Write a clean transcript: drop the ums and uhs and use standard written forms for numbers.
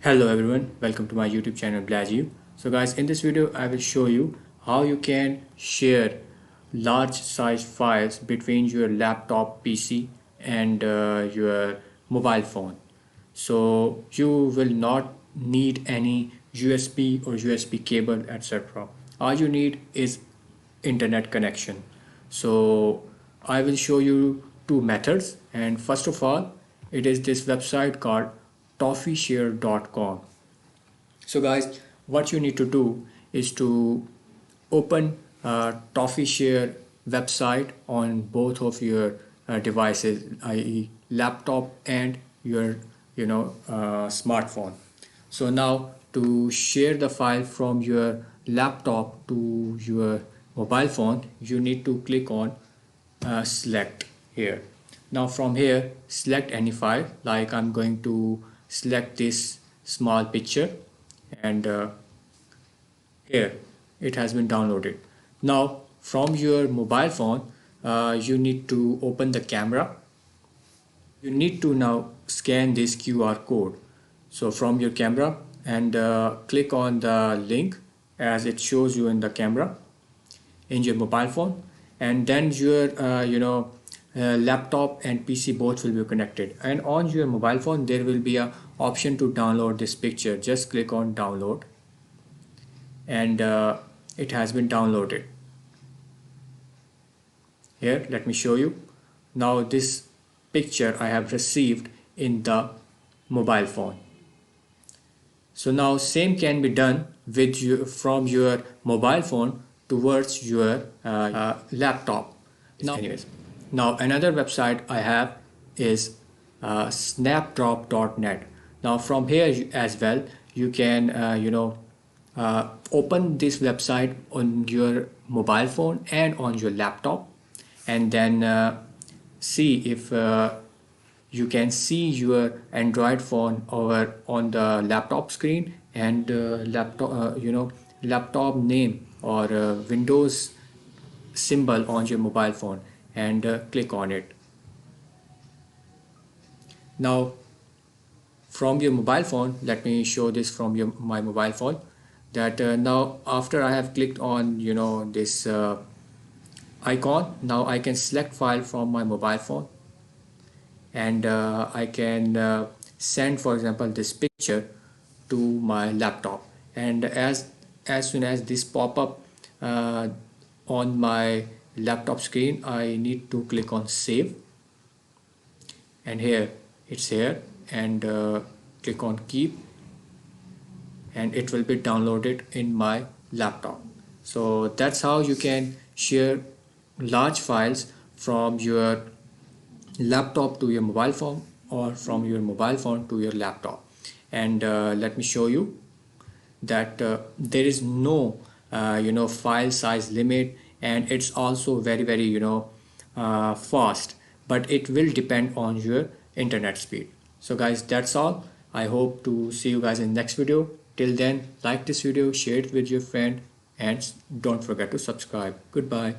Hello everyone, welcome to my YouTube channel BlehJeel. So guys, in this video I will show you how you can share large size files between your laptop PC and your mobile phone. So you will not need any USB or USB cable, etc. All you need is internet connection. So I will show you two methods, and first of all it is this website called toffeeshare.com. So guys, what you need to do is to open ToffeeShare website on both of your devices, i.e. laptop and your smartphone. So now to share the file from your laptop to your mobile phone, you need to click on select here. Now from here, select any file, like I'm going to select this small picture, and here it has been downloaded. Now from your mobile phone, you need to open the camera. You need to now scan this QR code. So from your camera, and click on the link as it shows you in the camera in your mobile phone, and then your laptop and PC both will be connected, and on your mobile phone there will be a option to download this picture. Just click on download, and it has been downloaded. Here, let me show you. Now this picture I have received in the mobile phone. So now same can be done with you from your mobile phone towards your laptop. Now another website I have is snapdrop.net. Now from here as well you can open this website on your mobile phone and on your laptop, and then see if you can see your Android phone over on the laptop screen, and laptop name or Windows symbol on your mobile phone, and click on it. Now from your mobile phone, let me show this from my mobile phone, that now after I have clicked on this icon, now I can select file from my mobile phone, and I can send, for example, this picture to my laptop, and as soon as this pop up on my laptop screen, I need to click on save, and here it's here, and click on keep, and it will be downloaded in my laptop. So that's how you can share large files from your laptop to your mobile phone, or from your mobile phone to your laptop. And let me show you that there is no file size limit, and it's also very fast, but it will depend on your internet speed. So guys, that's all. I hope to see you guys in next video. Till then, like this video, share it with your friend, and don't forget to subscribe. Goodbye.